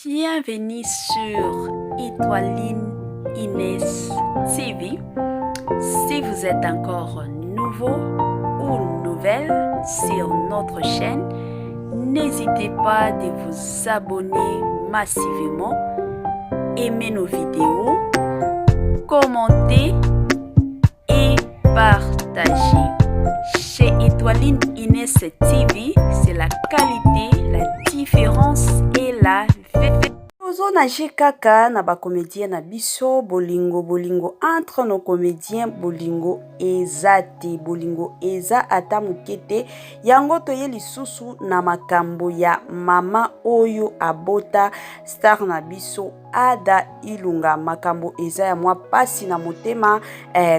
Bienvenue sur Étoiline Inès TV. Si vous êtes encore nouveau ou nouvelle sur notre chaîne, n'hésitez pas de vous abonner massivement, aimer nos vidéos, commenter et partager. Chez Étoiline Inès TV, c'est la qualité, la différence et la vérité. Nous nage kaka na ba comédien na biso bolingo entre nos comédiens bolingo ezate bolingo eza ata mukete yango toye lisusu na makambo ya mama oyo abota star na biso Ada Ilunga. Makambo eza ya mwa pasi na motema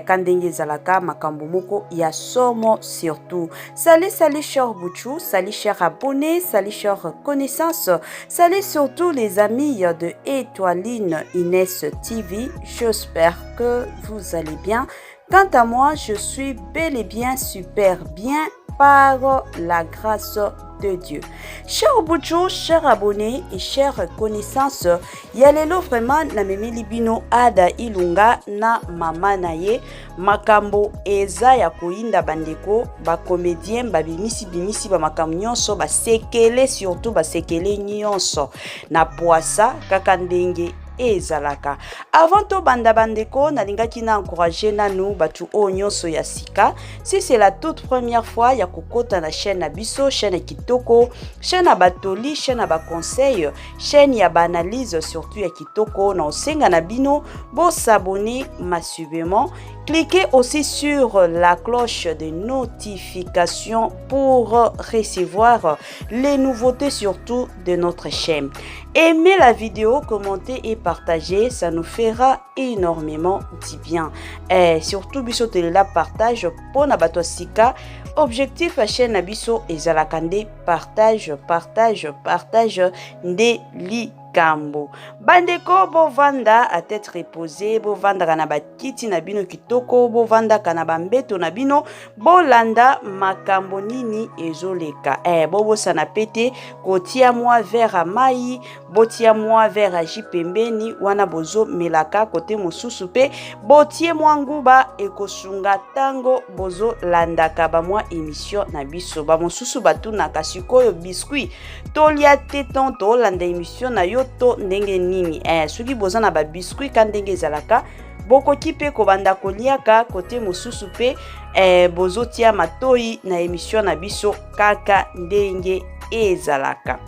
kandenge ezalaka makambo moko ya somo surtout. Salut cher Bouchou, salut cher abonnés, salut cher connaissances, salut surtout les amis de Étoiline Inès TV. J'espère que vous allez bien. Quant à moi, je suis bel et bien super bien par la grâce de Dieu. Chers Bouchou, chers abonnés et chères connaissances, yalelo vraiment na meme libino Ada Ilunga na mama naye makambo eza ya koinda bandeko ba comédien ba bimisi ba makambo nyonso ba sekele surtout ba sekele nyonso na poisa kaka ndenge ezalaka. Avant to banda bandeko nalingaki na encourager nanu batu o nyonso ya sika. Si c'est la toute première fois ya kokota na chaîne na biso, chaîne kitoko, chaîne ya batoli, chaîne ya ba conseil, chaîne ya ba analyse surtout ya kitoko na osenga na bino bo s'abonner massivement. Cliquez aussi sur la cloche de notification pour recevoir les nouveautés surtout de notre chaîne. Aimez la vidéo, commentez et partagez, ça nous fera énormément du bien. Et surtout, biso la partage pour nabato sika. Objectif à chaîne Nabiso et Zalakande partage de Kambo. Bandeko bovanda à tête reposée, bovanda kanaba kiti nabino kitoko, bovanda kanaba mbeto nabino, bolanda makambo nini ezoleka. Bobo sana pete, kotia moi vers amai, botia moi vers aji pembeni, wana bozo melaka kote mosusu pe, botie moi nguba ekosunga tango bozo landaka ba moi émission nabiso. Ba mosusu batu nakasikoyo biscuit, tolia te tonto landa émission na yo to ndenge nini soki bozana ba biscuit ka ndenge ezalaka bokoki pe kobanda koliaka kote mosusu pe bozotia matoi na émission na biso kaka ndenge ezalaka.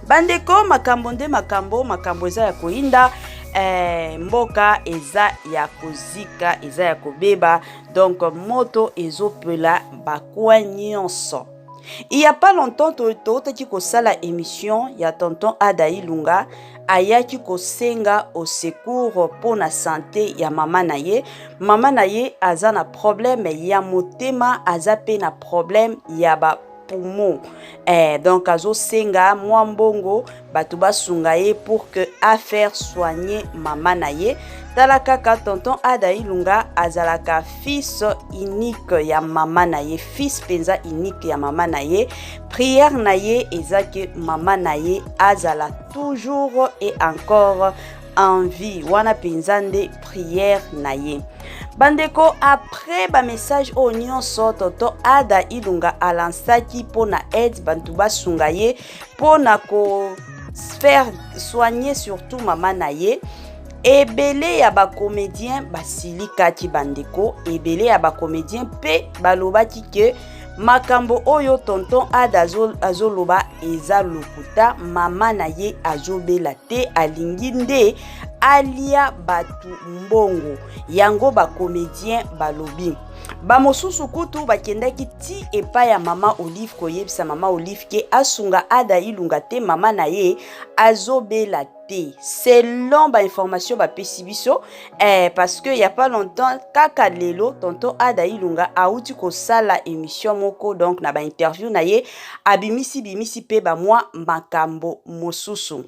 Bandeko makambo nde makambo eza ya koinda mboka eza ya kozika eza ya kobeba donc moto ezopela bakwa nyonso. Il n'y a pas longtemps, qui kosala émission, ya tonton Ada Ilunga, ayaki kosenga au secours pour la santé ya mama naye. Mama naye aza na problème ya motema, aza pe na problème ya ba poumon. Donc azo senga mwambongo batuba sungaye pour que affaire soigner mama naye. Talakaka tonton Ada Ilunga azalaka fils unique ya mama naye, fils penza unique ya mama naye. Prière naye ezake mama naye azala toujours et encore en vie. Wana penzande prière naye. Bandeko après ba message au nyonso tonton Ada Ilunga alansaki pona aide bantuba sungaye pona ko faire soigner surtout mama naye. Ebele ya ba comédien basilika ki bandeko, ebele ya ba comédien pe balobaki ke makambo oyo tonton Ada azoloba eza lokuta mama na ye azobela te alingi nde alia batu mbongo yango ba comédien balobi. Ba mosusu kutu bakendaki ti epa ya mama Olive koyebisa mama Olive ke asunga Ada Ilunga te mama na ye azobela te. Selon ba information ba pesibiso parce que y a pas longtemps kaka lelo tonton Ada Ilunga auti ko sala émission moko donc na ba interview na ye bimisi pe ba mwa makambo mosusu.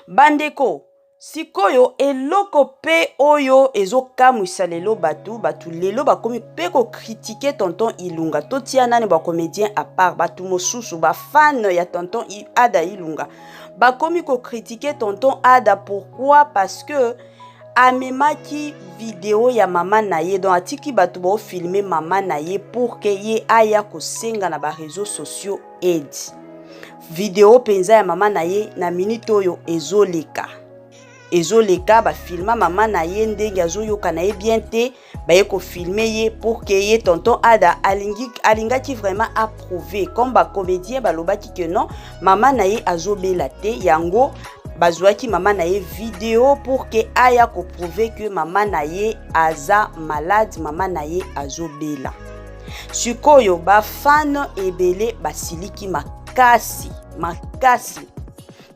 Bandeko sikoyo eloko pe oyo ezokamwisa lelo batu lelo bakomi pe ko critiquer tonton Ilunga totia nani ba comédien à part batu mosusu ba fan ya tonton Ada Ilunga bakomi ko critiquer tonton Ada. Pourquoi? Parce que amemaki vidéo ya mama na ye, donc atiki bato ba filmer mama na ye pour que ye aya kosenga na ba réseaux sociaux aide. Vidéo penza ya mama na ye na minute oyo ezoleka ba filma mama na ye ndenge azoyoka na ye bien te, ba ye ko filmer ye pour que ye tonton Ada alingaki vraiment approuver comme ba comédien balobaki que non mama na ye azobela te, yango bazwaki mama na ye vidéo pour que aya ko prouver que mama na ye aza malade, mama na ye azobela. Sikoyo ba fan ebele basiliki makasi.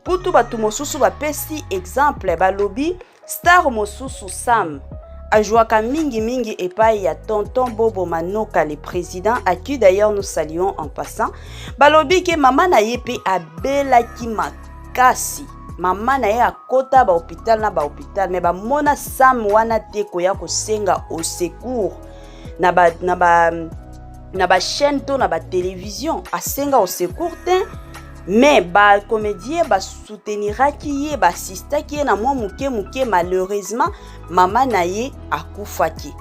Putu batu mosusu bapesi exemple balobi star mosusu Sam ajouaka mingi epai ya tonton Bobo Manoka le président, à qui d'ailleurs nous saluons en passant. Balobi ke mama na ye pe abelaki makasi. Mama na ye akota ba hôpital na ba hôpital, mais ba mona Sam wana te koya kosenga au secours na ba chaîne to na ba télévision asenga au secours te, mais ba comédien ba souteniraki ye ba assistaki ye na mwa muke malheureusement mama na ye akufaki.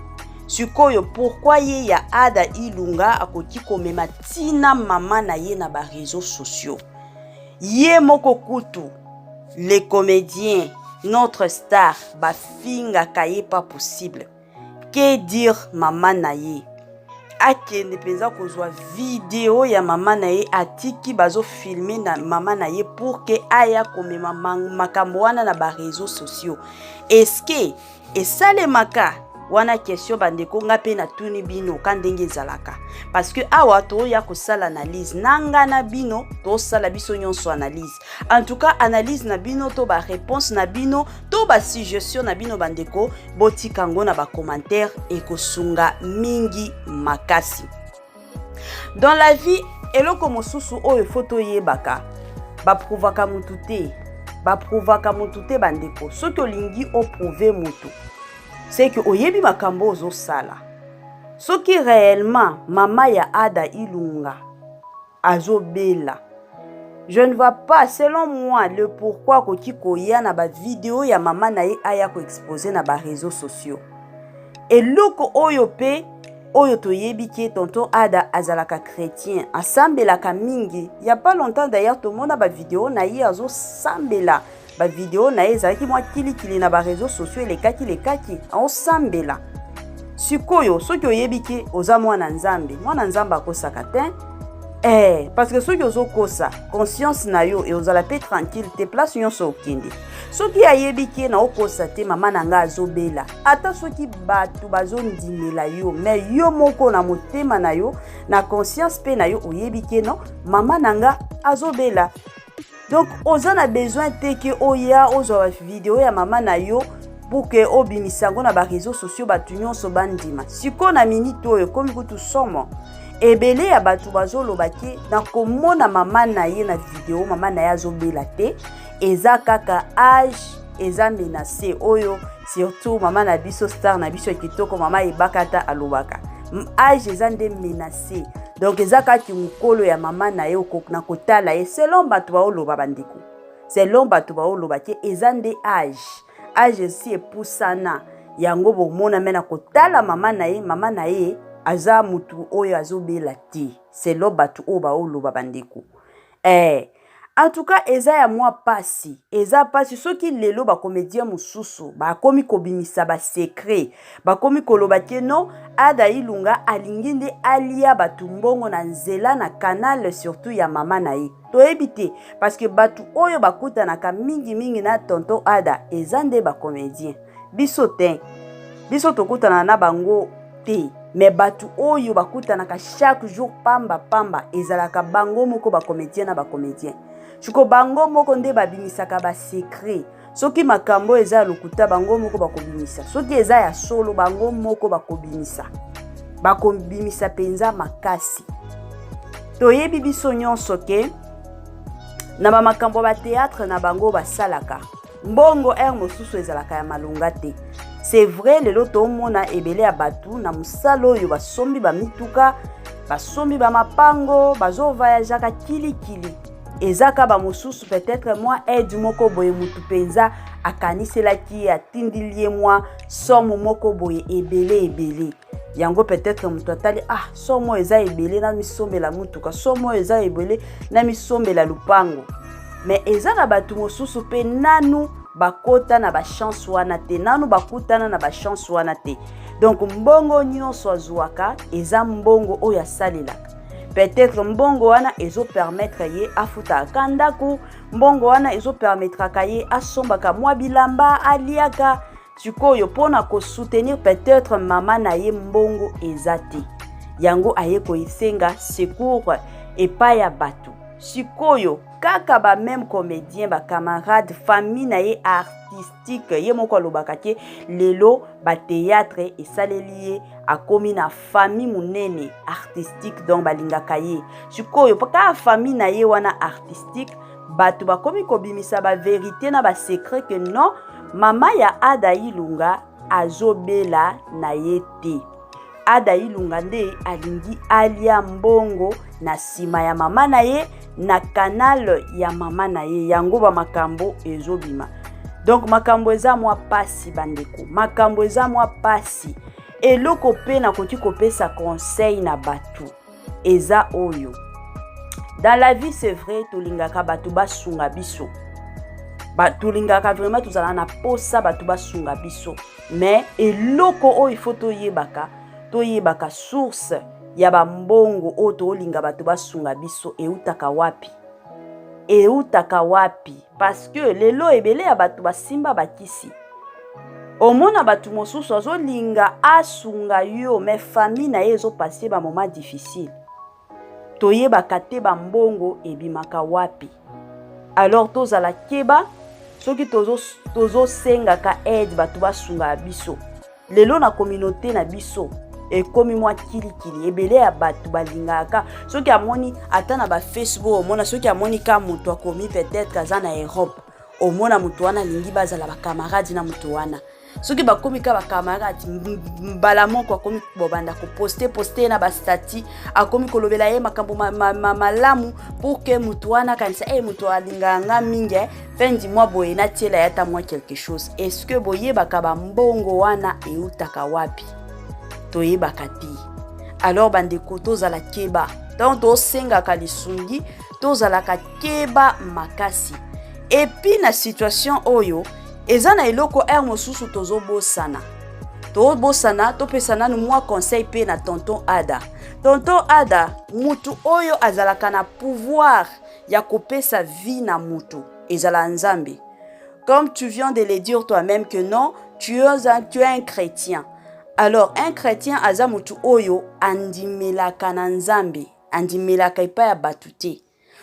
Sikoyo pourquoi ye ya Ada Ilunga akoki komema tina mama na ye na ba réseaux sociaux? Ye moko kutu les comédiens, notre star, ba finga kaye pas possible. Que dire mama na ye? Akende penza kozwa vidéo ya mama na ye atiki bazo filmer na mama na ye pour que aya komema makambo wana na ba réseaux sociaux. Est-ce que esale maka wana question bandeko nga pe na tuni bino kandenge zalaka? Parce que awa to ya ko sala analyse nanga na bino to sala biso nyonso analyse. En tout cas analyse na bino to ba réponse na bino to ba suggestion na bino bandeko botika ngo na ba commentaire et kosunga mingi makasi. Dans la vie eloko mosusu oyo photo yebaka ba prouvaka mutu te bandeko. Soki olingi o prouver mutu c'est que oyebi makambo ozo sala. Soki réellement mama ya Ada Ilunga azobela, je ne vois pas selon moi le pourquoi koki koya na ba vidéo ya mama na ye aya ko exposer na ba réseaux sociaux. Et loko oyo pe oyo toyebi ke tonton Ada azalaka chrétien asambelaka mingi. Il y a pas longtemps d'ailleurs tout le monde a ba vidéo na ye azo sambela. Ba vidéo na ezaki mwa kili na ba réseaux sociaux lekaki on sambela. Sikoyo soki oyebiki oza mwana nzambe akosaka te, parce que soki ozokosa conscience na yo et ozala pe tranquille te place nyonso okende. Soki ayebiki na okosa te mama nanga azobela, ata soki batu bazondimela yo, mais yo moko na motema na yo na conscience pe na yo oyebiki no mama nanga azobela. Donc, oza na besoin te que oya ozo vidéo ya mama na yo pour que obimisango na ba réseaux sociaux batu nyonso bandima. Siko na minute oyo komi kutu somo ebele ya batu bazolobaki na komona mama na ye na vidéo mama na ye azobela te, eza kaka âge eza menacé oyo, surtout mama na biso star na biso kitoko mama ebakata alobaka. Âge eza nde menacé. Donc ezaka ki mukolo ya mama na ye na kotala ye selon batu ba oloba bandeko. Selon batu ba oloba ke ezande âge si epusana yango bomona mena kotala mama na ye aza mutu oyo azobela te. Selon batu o ba oloba bandeko. En tout cas eza ya mwa pasi. Eza pasi soki lelo ba comédien mususu ba komi kobimisa ba secret. Ba komi koloba ke non Ada Ilunga alingi nde alia batu mbongo na nzela na canal surtout ya mama na ye. To ebite parce que batu oyo bakuta na ka mingi na tonton Ada eza nde ba comédien. Biso te. Biso tokutana na bango te. Mais batu oyo bakuta na ka chaque jour pamba ezalaka bango moko ba comédien na ba comédien. Chuko bango moko nde babimisaka ba secret. Soki makambo eza lokuta bango moko bakobimisa. Soki eza ya solo bango moko bakobimisa. Bakobimisa penza makasi. Toyebi biso nyonso ke na ba makambo ba théâtre na bango basalaka. Mbongo mosusu ezalaka ya malunga te. C'est vrai lelo tomona ebele ya batu na musalo yo basombi ba mituka, basombi ba mapango, bazo voyageaka kili. ezaka ba mosusu peut-être moi aide moko boye mutu penza akaniselaki atindilie moi somo moko boye ebele yango peut-être mutu atali somo eza ebele na misombela mutuka somo eza ebele na misombela lupango mais ezaka batu mosusu pe nanu bakota na ba chance wana te nanu bakutana na ba chance wana te donc mbongo nyonso azwaka eza mbongo oyo asalelaka peut-être mbongo wana ezo permettre ye afuta kandaku mbongo wana ezo permettre ye asombaka mwa bilamba aliaka sikoyo pona ko soutenir peut-être mama na ye mbongo ezate yango aye ko isenga secours epai ya batu sikoyo kaka ba même comédien ba camarade famille na ye artistique ye moko alobaka ke lelo ba théâtre esaleli akomi na famille munene artistique donc balingaka ye sikoyo paka famille na ye wana artistique batu bakomi kobimisa ba vérité na ba secret que non mama ya Ada Ilunga azobela na ye te Ada Ilunga nde alingi alia mbongo na sima ya mama na ye na canal ya mama na ye yango ba makambo ezobima donc makambo eza mwa pasi bandeko makambo eza mwa pasi eloko pe na koki kopesa conseil na batu eza oyo dans la vie c'est vrai tolingaka batu basunga biso tolingaka vraiment tozala na posa batu basunga biso mais eloko oyo faut toyebaka source ya bambongo oyo tolinga batu basunga biso eutaka wapi parce que lelo ebele ya batu basimba bakisi omona batu mosusu azolinga asunga yo mais famille na ye ezopase ba moment difficile toyebaka te bambongo ebimaka wapi alors tozala keba soki tozosengaka aide batu basunga biso lelo na communauté na biso ekomi mwa kilikili ebele ya batu balingaka soki amoni ata na ba Facebook omona soki amoni ka mutu akomi peut-être kaza na Europe omona mutu wana lingi bazala ba camarade na mutu wana soki bakomi ka ba camarade mbala moko akomi bobanda ko poster na ba statut akomi kolobela ye makambo malamu pour que mutu wana kanisa mutu alinganga mingi fin du mois boye na tiela yata moi quelque chose est-ce que boye bakaba mbongo wana eutaka wapi toyebaka te alors bandeko tozala keba donc tosengaka lisungi tozalaka keba makasi et puis na situation oyo eza na eloko mosusu tozobosana topesana nu mwa conseil pe na tonton Ada mutu oyo azalaka na pouvoir ya kopesa vie na mutu ezala nzambe comme tu viens de le dire toi-même que non tu es un chrétien. Alors, un chrétien aza mutu oyo andimelaka na nzambe, andimelaka ipa ya batute.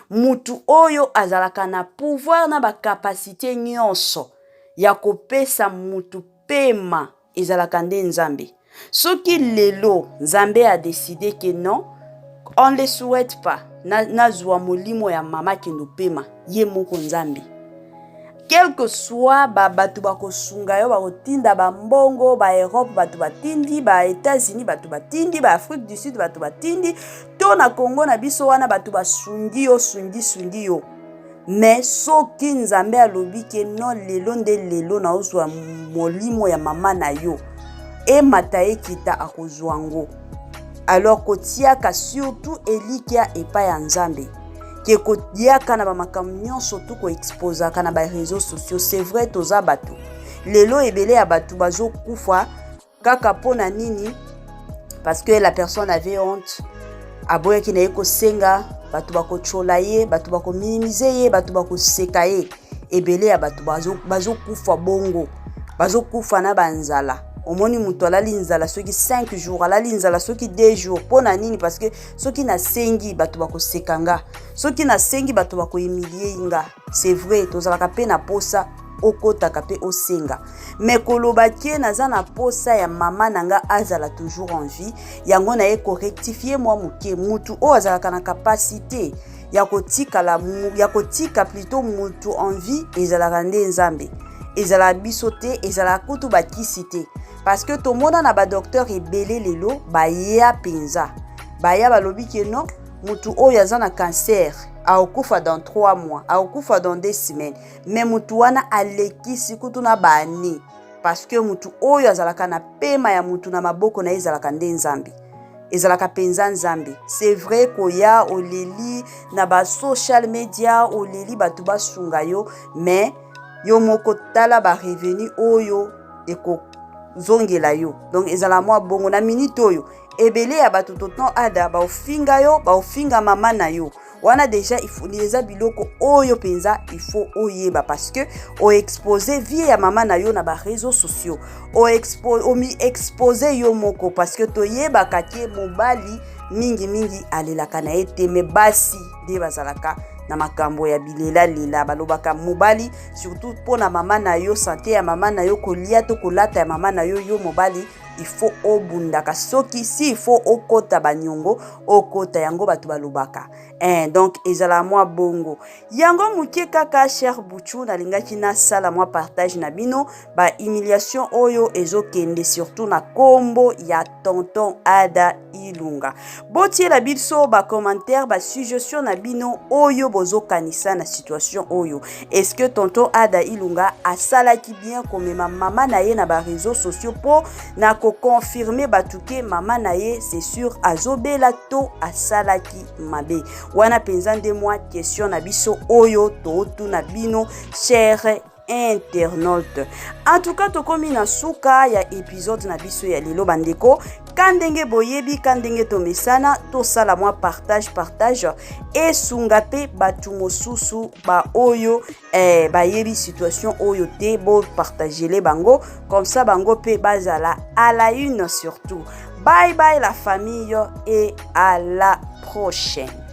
Mutu oyo azalaka na pouvoir na ba capacité nyonso ya kopesa mutu pema ezalaka nde nzambe. Soki lelo nzambe a décidé que non, on ne le souhaite pas. Na zwa molimo ya mama kendo pema, ye moko nzambe. Quel que soit batu bakosunga yo bakotinda ba mbongo ba Europe batu batindi ba États-Unis batu batindi ba Afrique du Sud batu batindi to na Congo na biso wana batu basungi yo mais soki nzambe alobi ke non lelo na ozwa molimo ya mama na yo e mataye kita akozwango alors kotiaka surtout elikia epa ya nzambe ke kotiaka na ba makambo nyonso tu ko exposaka na ba réseaux sociaux c'est vrai toza batu lelo ebele ya batu bazo kufa kaka pona nini parce que la personne avait honte aboya ki na yeko senga batu bako chola ye batu bako minimiser ye batu bako seka ye ebele ya batu bazo kufa bongo bazo kufa na banzala omoni mutu alali nzala soki 5 jours alali nzala soki 2 jours pona nini parce que soki na sengi batu bako sekanga soki na sengi batu bako humilier nga c'est vrai tozalaka pe na posa okotaka pe osenga mais koloba ke naza na posa ya mama nanga azala toujours en vie yango na ye correctifier moi muke mutu o azalaka na capacité ya kotika plutôt mutu en vie ezalaka nde nzambe ezala biso te ezala kutu bakisi te parce que to mona na ba docteur ebele lelo ba ya penza ba ya balobi ke non mutu oyo aza na cancer aokufa dans 3 mois, aokufa dans 2 semaines, mais mutu wana alekisi kutu na bani parce que mutu oyo azalaka na pema ya mutu na maboko na ezalaka nde nzambe, ezalaka penza nzambe. C'est vrai koya oleli na ba social media, oleli batu basunga yo, mais yo moko tala ba revenu oyo eko zongela yo. Donc ezala mwa bongo na minute oyo ebele ya batu totan ada ba ofinga yo, ba ofinga mama na yo. Wana déjà il faut les biloko oyo penza il faut oyeba parce que o exposer vie ya mama na yo na ba réseaux sociaux, o exposer yo moko parce que toyeba kake mobali mingi alelaka na ete me basi de bazalaka na makambo ya bilela lela balobaka mobali surtout pona mama na yo, santé ya mama na yo, kolia to kolata ya mama na yo, yo mobali il faut obundaka soki si il faut okota banyongo okota yango batu balobaka. Donc ezala mwa bongo yango muke kaka cher Buchu na lingaki na sala mwa partage na bino ba humiliation oyo ezokende surtout na kombo ya tonton Ada Ilunga. Botie la biso ba commentaire ba suggestion na bino oyo bozokanisa na situation oyo. Est-ce que tonton Ada Ilunga asalaki bien komema mama na ye na ba réseaux sociaux po na ko confirmer batuke mama na ye c'est sûr azobela to asalaki mabe. Wana penza nde mwa question na biso oyo to na bino cher internaute. En tout cas tokomi na suka ya épisode na biso ya lelo bandeko. Kandenge boyebi, kandenge tomesana, to sala mwa partage et sunga pe batu mosusu ba oyo ba yebi situation oyo te bo partager les bango comme ça bango pe bazala à la une surtout. Bye bye la famille et à la prochaine.